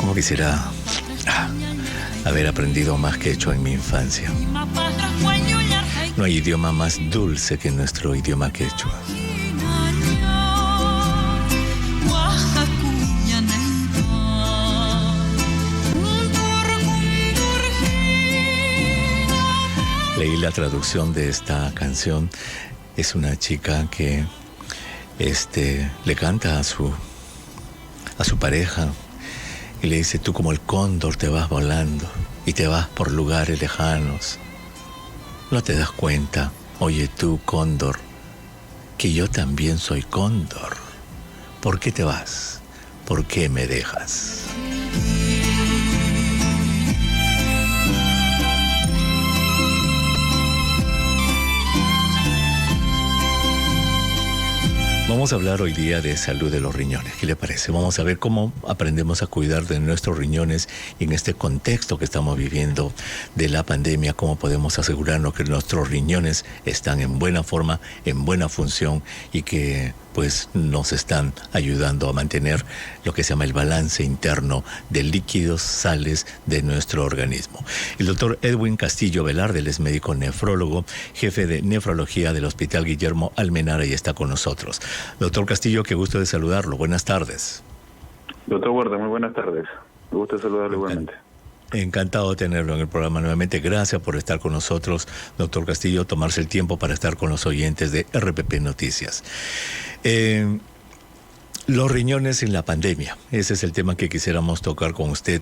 Como quisiera haber aprendido más quechua en mi infancia. No hay idioma más dulce que nuestro idioma quechua. Leí la traducción de esta canción. Es una chica que le canta a su pareja y le dice: tú como el cóndor te vas volando y te vas por lugares lejanos. No te das cuenta, oye tú, cóndor, que yo también soy cóndor. ¿Por qué te vas? ¿Por qué me dejas? Vamos a hablar hoy día de salud de los riñones. ¿Qué le parece? Vamos a ver cómo aprendemos a cuidar de nuestros riñones y en este contexto que estamos viviendo de la pandemia, cómo podemos asegurarnos que nuestros riñones están en buena forma, en buena función y que pues nos están ayudando a mantener lo que se llama el balance interno de líquidos, sales de nuestro organismo. El doctor Edwin Castillo Velarde, él es médico nefrólogo, jefe de nefrología del Hospital Guillermo Almenara y está con nosotros. Doctor Castillo, qué gusto de saludarlo. Buenas tardes. Doctor Huerta, muy buenas tardes. Me gusta saludarlo igualmente. Encantado de tenerlo en el programa nuevamente. Gracias por estar con nosotros, doctor Castillo, tomarse el tiempo para estar con los oyentes de RPP Noticias. Los riñones en la pandemia, ese es el tema que quisiéramos tocar con usted.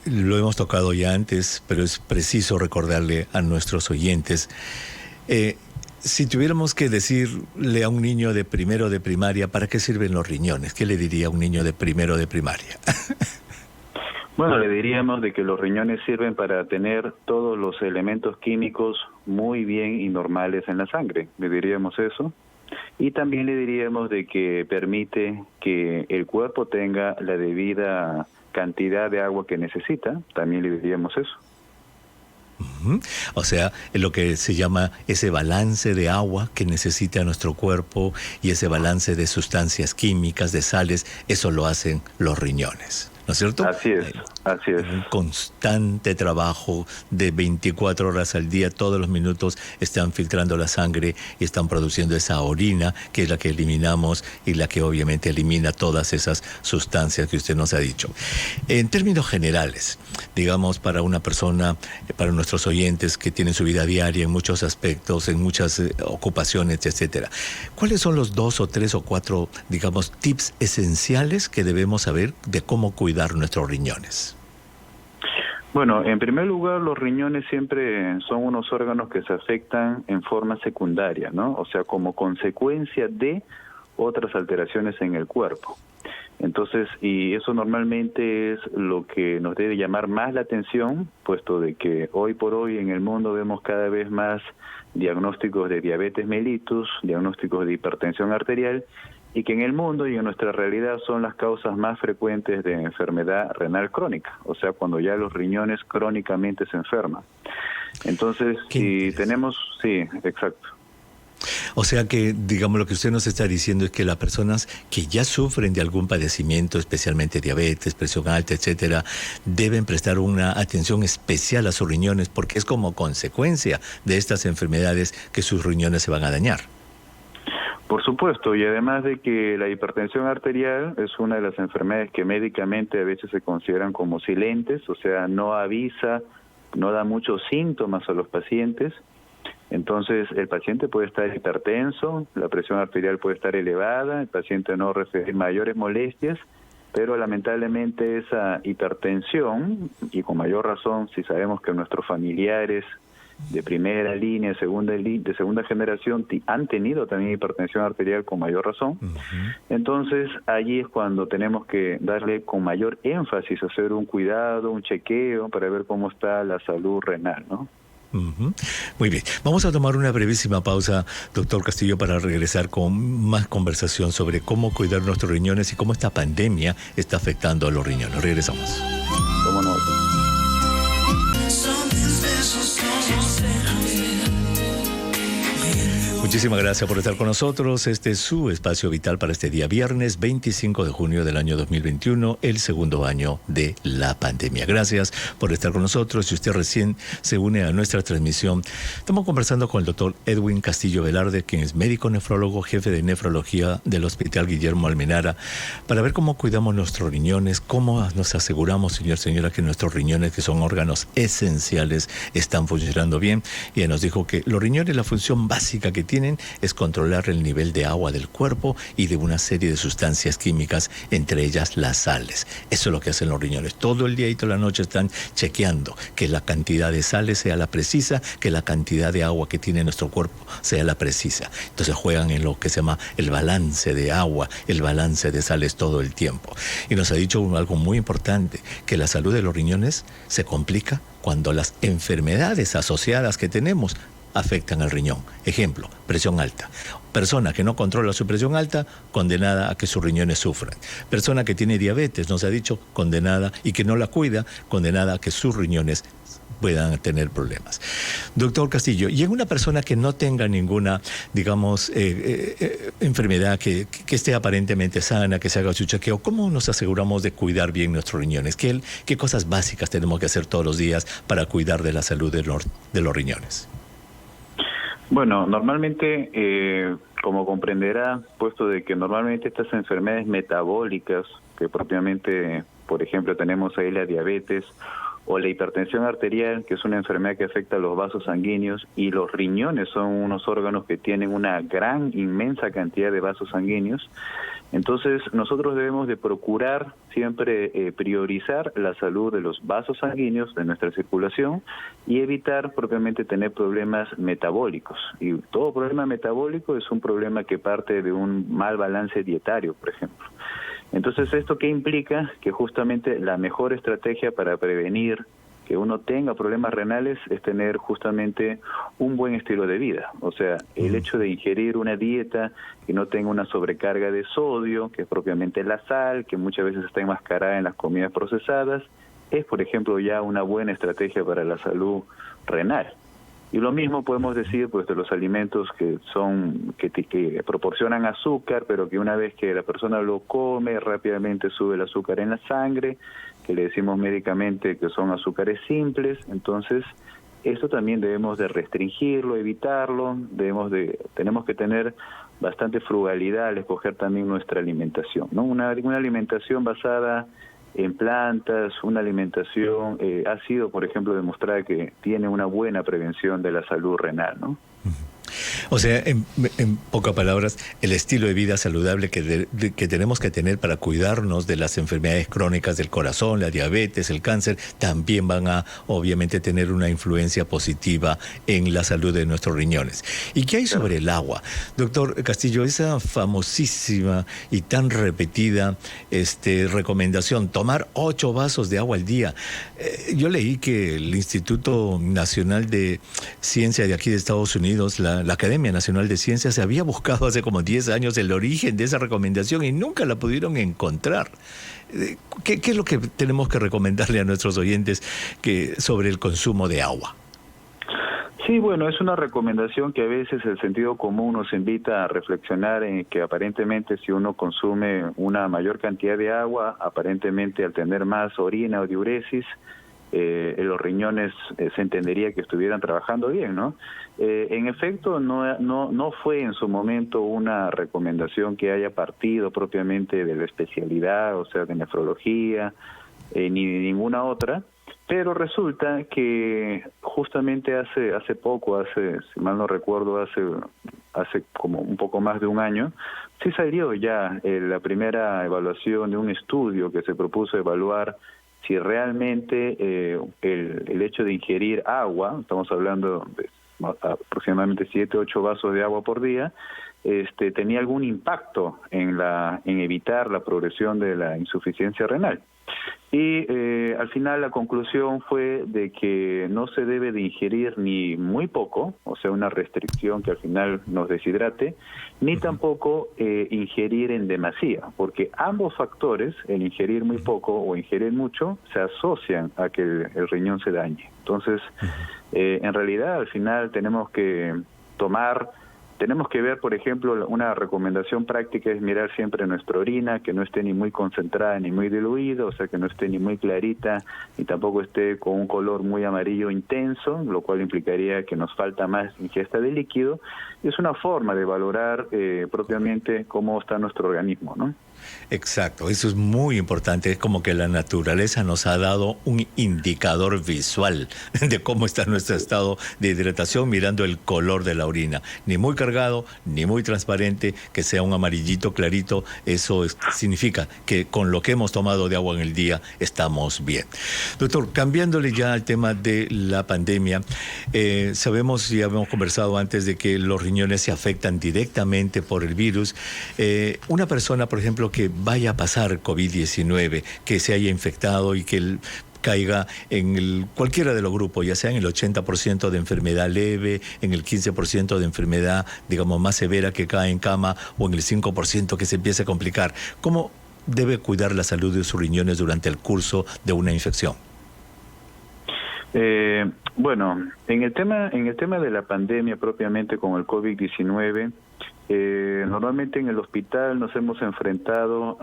Lo hemos tocado ya antes, pero es preciso recordarle a nuestros oyentes. Si tuviéramos que decirle a un niño de primero de primaria, ¿para qué sirven los riñones? ¿Qué le diría a un niño de primero de primaria? Bueno, le diríamos de que los riñones sirven para tener todos los elementos químicos muy bien y normales en la sangre. Le diríamos eso. Y también le diríamos de que permite que el cuerpo tenga la debida cantidad de agua que necesita. También le diríamos eso. O sea, lo que se llama ese balance de agua que necesita nuestro cuerpo y ese balance de sustancias químicas, de sales, eso lo hacen los riñones, ¿no es cierto? Así es, así es. Un constante trabajo de 24 horas al día, todos los minutos están filtrando la sangre y están produciendo esa orina, que es la que eliminamos y la que obviamente elimina todas esas sustancias que usted nos ha dicho. En términos generales, digamos, para una persona, para nuestros oyentes que tienen su vida diaria en muchos aspectos, en muchas ocupaciones, etcétera, ¿cuáles son los 2 o 3 o 4, digamos, tips esenciales que debemos saber de cómo cuidar nuestros riñones? Bueno, en primer lugar, los riñones siempre son unos órganos que se afectan en forma secundaria, ¿no? O sea, como consecuencia de otras alteraciones en el cuerpo. Entonces, y eso normalmente es lo que nos debe llamar más la atención, puesto de que hoy por hoy en el mundo vemos cada vez más diagnósticos de diabetes mellitus, diagnósticos de hipertensión arterial, y que en el mundo y en nuestra realidad son las causas más frecuentes de enfermedad renal crónica, o sea, cuando ya los riñones crónicamente se enferman. Entonces, si tenemos, sí, exacto. O sea que, digamos, lo que usted nos está diciendo es que las personas que ya sufren de algún padecimiento, especialmente diabetes, presión alta, etcétera, deben prestar una atención especial a sus riñones porque es como consecuencia de estas enfermedades que sus riñones se van a dañar. Por supuesto, y además de que la hipertensión arterial es una de las enfermedades que médicamente a veces se consideran como silentes, o sea, no avisa, no da muchos síntomas a los pacientes. Entonces, el paciente puede estar hipertenso, la presión arterial puede estar elevada, el paciente no refiere mayores molestias, pero lamentablemente esa hipertensión, y con mayor razón si sabemos que nuestros familiares de primera línea, de segunda generación han tenido también hipertensión arterial con mayor razón. Entonces allí es cuando tenemos que darle con mayor énfasis, hacer un cuidado, un chequeo para ver cómo está la salud renal, ¿no? Muy bien, vamos a tomar una brevísima pausa, doctor Castillo, para regresar con más conversación sobre cómo cuidar nuestros riñones y cómo esta pandemia está afectando a los riñones. Regresamos. ¿Cómo no? Muchísimas gracias por estar con nosotros. Este es su espacio vital para este día viernes 25 de junio del año 2021, el segundo año de la pandemia. Gracias por estar con nosotros. Si usted recién se une a nuestra transmisión, estamos conversando con el doctor Edwin Castillo Velarde, quien es médico nefrólogo, jefe de nefrología del Hospital Guillermo Almenara, para ver cómo cuidamos nuestros riñones, cómo nos aseguramos, señora, que nuestros riñones, que son órganos esenciales, están funcionando bien. Y él nos dijo que los riñones, la función básica que tienen es controlar el nivel de agua del cuerpo y de una serie de sustancias químicas, entre ellas las sales. Eso es lo que hacen los riñones. Todo el día y toda la noche están chequeando que la cantidad de sales sea la precisa, que la cantidad de agua que tiene nuestro cuerpo sea la precisa. Entonces juegan en lo que se llama el balance de agua, el balance de sales todo el tiempo. Y nos ha dicho algo muy importante, que la salud de los riñones se complica cuando las enfermedades asociadas que tenemos afectan al riñón. Ejemplo, presión alta. Persona que no controla su presión alta, condenada a que sus riñones sufran. Persona que tiene diabetes, nos ha dicho, condenada, y que no la cuida, condenada a que sus riñones puedan tener problemas. Doctor Castillo, y en una persona que no tenga ninguna, digamos, enfermedad, que esté aparentemente sana, que se haga su chequeo, ¿cómo nos aseguramos de cuidar bien nuestros riñones? ¿Qué cosas básicas tenemos que hacer todos los días para cuidar de la salud de los riñones? Bueno, normalmente, como comprenderá, puesto de que normalmente estas enfermedades metabólicas, que propiamente, por ejemplo, tenemos ahí la diabetes o la hipertensión arterial, que es una enfermedad que afecta a los vasos sanguíneos, y los riñones son unos órganos que tienen una gran, inmensa cantidad de vasos sanguíneos. Entonces, nosotros debemos de procurar siempre priorizar la salud de los vasos sanguíneos, de nuestra circulación, y evitar propiamente tener problemas metabólicos. Y todo problema metabólico es un problema que parte de un mal balance dietario, por ejemplo. Entonces, ¿esto qué implica? Que justamente la mejor estrategia para prevenir que uno tenga problemas renales es tener justamente un buen estilo de vida. O sea, el hecho de ingerir una dieta que no tenga una sobrecarga de sodio, que es propiamente la sal, que muchas veces está enmascarada en las comidas procesadas, es, por ejemplo, ya una buena estrategia para la salud renal. Y lo mismo podemos decir pues de los alimentos que proporcionan azúcar, pero que una vez que la persona lo come, rápidamente sube el azúcar en la sangre, que le decimos médicamente que son azúcares simples. Entonces, esto también debemos de restringirlo, evitarlo, tenemos que tener bastante frugalidad al escoger también nuestra alimentación, ¿no? Una alimentación basada en plantas, una alimentación ha sido, por ejemplo, demostrada que tiene una buena prevención de la salud renal, ¿no? O sea, en pocas palabras, el estilo de vida saludable que tenemos que tener para cuidarnos de las enfermedades crónicas del corazón, la diabetes, el cáncer, también van a, obviamente, tener una influencia positiva en la salud de nuestros riñones. ¿Y qué hay sobre el agua? Doctor Castillo, esa famosísima y tan repetida recomendación, tomar 8 vasos de agua al día. Yo leí que el Instituto Nacional de Ciencia de aquí de Estados Unidos, la Academia Nacional de Ciencias, se había buscado hace como 10 años el origen de esa recomendación y nunca la pudieron encontrar. ¿Qué es lo que tenemos que recomendarle a nuestros oyentes sobre el consumo de agua? Sí, bueno, es una recomendación que a veces el sentido común nos invita a reflexionar en que aparentemente si uno consume una mayor cantidad de agua, aparentemente al tener más orina o diuresis, los riñones se entendería que estuvieran trabajando bien, ¿no? En efecto, no fue en su momento una recomendación que haya partido propiamente de la especialidad, o sea, de nefrología, ni de ninguna otra, pero resulta que justamente hace poco, si mal no recuerdo, hace como un poco más de un año, sí salió ya la primera evaluación de un estudio que se propuso evaluar si realmente el hecho de ingerir agua, estamos hablando de aproximadamente 7 u 8 vasos de agua por día, tenía algún impacto en evitar la progresión de la insuficiencia renal. Y al final la conclusión fue de que no se debe de ingerir ni muy poco, o sea, una restricción que al final nos deshidrate, ni tampoco ingerir en demasía, porque ambos factores, el ingerir muy poco o ingerir mucho, se asocian a que el riñón se dañe. Entonces, en realidad al final tenemos que tomar Tenemos que ver, por ejemplo, una recomendación práctica es mirar siempre nuestra orina, que no esté ni muy concentrada ni muy diluida, o sea, que no esté ni muy clarita, ni tampoco esté con un color muy amarillo intenso, lo cual implicaría que nos falta más ingesta de líquido. Es una forma de valorar propiamente cómo está nuestro organismo, ¿no? Exacto, eso es muy importante. Es como que la naturaleza nos ha dado un indicador visual de cómo está nuestro estado de hidratación mirando el color de la orina. Ni muy cargado, ni muy transparente, que sea un amarillito clarito. Eso significa que con lo que hemos tomado de agua en el día estamos bien. Doctor, cambiándole ya al tema de la pandemia, sabemos y habíamos conversado antes de que los riñones se afectan directamente por el virus. Una persona, por ejemplo, que vaya a pasar COVID-19, que se haya infectado y que caiga en cualquiera de los grupos, ya sea en el 80% de enfermedad leve, en el 15% de enfermedad, digamos, más severa que cae en cama, o en el 5% que se empiece a complicar. ¿Cómo debe cuidar la salud de sus riñones durante el curso de una infección? Bueno, en el tema de la pandemia propiamente con el COVID-19, normalmente en el hospital nos hemos enfrentado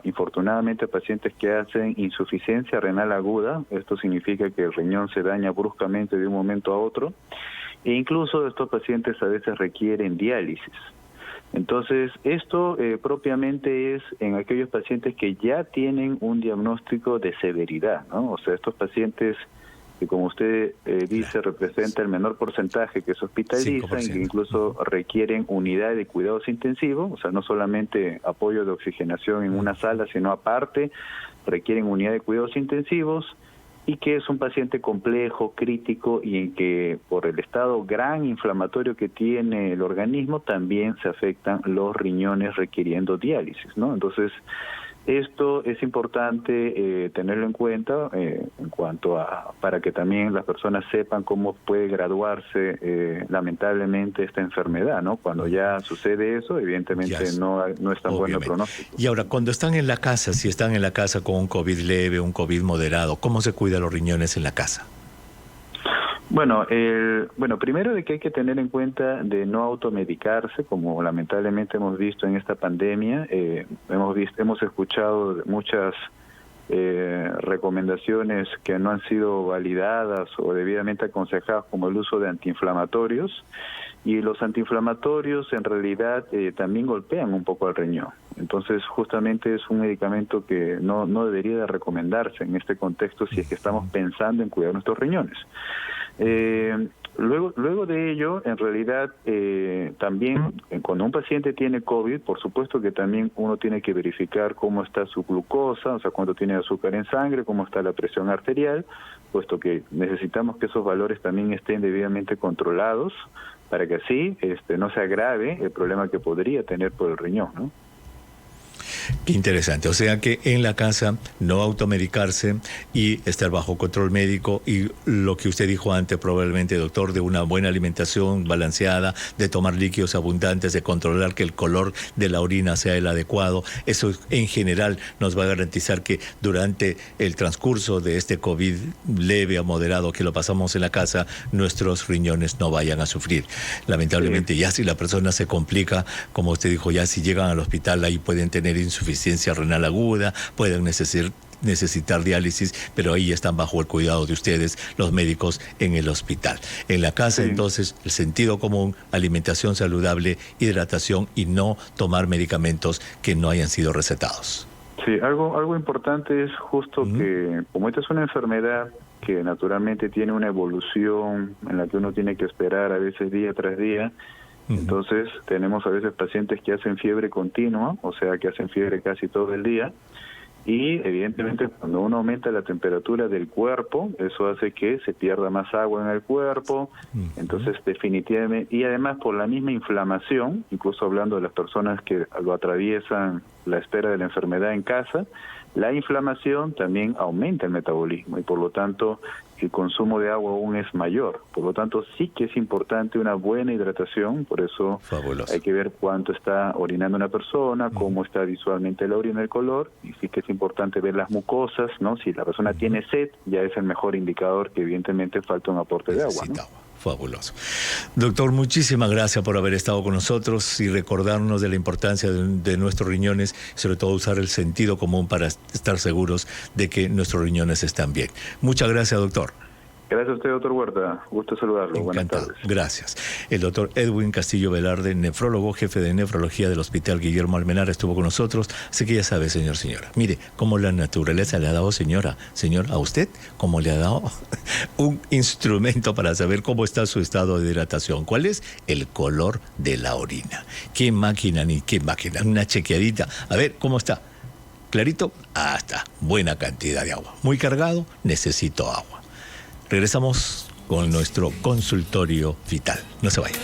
infortunadamente a pacientes que hacen insuficiencia renal aguda. Esto significa que el riñón se daña bruscamente de un momento a otro, e incluso estos pacientes a veces requieren diálisis. Entonces, esto propiamente es en aquellos pacientes que ya tienen un diagnóstico de severidad, ¿no? O sea, estos pacientes que, como usted dice, representa el menor porcentaje que se hospitalizan, que incluso requieren unidad de cuidados intensivos, o sea, no solamente apoyo de oxigenación en una sala, sino aparte requieren unidad de cuidados intensivos, y que es un paciente complejo, crítico, y en que por el estado gran inflamatorio que tiene el organismo también se afectan los riñones requiriendo diálisis, ¿no? Entonces, esto es importante tenerlo en cuenta en cuanto a, para que también las personas sepan cómo puede graduarse lamentablemente esta enfermedad, ¿no? Cuando ya sucede eso, evidentemente no es tan bueno el pronóstico. Y ahora, cuando están en la casa, si están en la casa con un COVID leve, un COVID moderado, ¿cómo se cuidan los riñones en la casa? Bueno, primero de que hay que tener en cuenta de no automedicarse, como lamentablemente hemos visto en esta pandemia. Hemos escuchado muchas recomendaciones que no han sido validadas o debidamente aconsejadas, como el uso de antiinflamatorios, y los antiinflamatorios en realidad también golpean un poco al riñón. Entonces, justamente es un medicamento que no debería de recomendarse en este contexto si es que estamos pensando en cuidar nuestros riñones. Luego de ello, en realidad, también cuando un paciente tiene COVID, por supuesto que también uno tiene que verificar cómo está su glucosa, o sea, cuánto tiene azúcar en sangre, cómo está la presión arterial, puesto que necesitamos que esos valores también estén debidamente controlados para que así no se agrave el problema que podría tener por el riñón, ¿no? Qué interesante. O sea que en la casa no automedicarse y estar bajo control médico, y lo que usted dijo antes probablemente, doctor, de una buena alimentación balanceada, de tomar líquidos abundantes, de controlar que el color de la orina sea el adecuado. Eso en general nos va a garantizar que durante el transcurso de este COVID leve a moderado que lo pasamos en la casa, nuestros riñones no vayan a sufrir. Lamentablemente, ya si la persona se complica, como usted dijo, ya si llegan al hospital, ahí pueden tener insuficiencia renal aguda, pueden necesitar diálisis, pero ahí están bajo el cuidado de ustedes, los médicos, en el hospital. En la casa, entonces, el sentido común, alimentación saludable, hidratación, y no tomar medicamentos que no hayan sido recetados. Sí, algo importante es justo que, como esta es una enfermedad que naturalmente tiene una evolución en la que uno tiene que esperar a veces día tras día. Entonces tenemos a veces pacientes que hacen fiebre continua, o sea, que hacen fiebre casi todo el día, y evidentemente cuando uno aumenta la temperatura del cuerpo, eso hace que se pierda más agua en el cuerpo. Entonces definitivamente, y además por la misma inflamación, incluso hablando de las personas que lo atraviesan la espera de la enfermedad en casa, la inflamación también aumenta el metabolismo y por lo tanto el consumo de agua aún es mayor. Por lo tanto, sí que es importante una buena hidratación, por eso hay que ver cuánto está orinando una persona, cómo está visualmente la orina, el color, y sí que es importante ver las mucosas, ¿no? Si la persona tiene sed, ya es el mejor indicador que evidentemente falta un aporte de agua, ¿no? Fabuloso. Doctor, muchísimas gracias por haber estado con nosotros y recordarnos de la importancia de nuestros riñones, sobre todo usar el sentido común para estar seguros de que nuestros riñones están bien. Muchas gracias, doctor. Gracias a usted, doctor Huerta. Gusto saludarlo. Encantado. Buenas tardes. Gracias. El doctor Edwin Castillo Velarde, nefrólogo, jefe de nefrología del Hospital Guillermo Almenara, estuvo con nosotros. Así que ya sabe, señora. Mire, cómo la naturaleza le ha dado, señor, a usted, cómo le ha dado un instrumento para saber cómo está su estado de hidratación. ¿Cuál es? El color de la orina. ¿Qué máquina ni qué máquina? Una chequeadita. A ver, ¿cómo está? ¿Clarito? Ah, está. Buena cantidad de agua. Muy cargado, necesito agua. Regresamos con nuestro consultorio vital. No se vayan.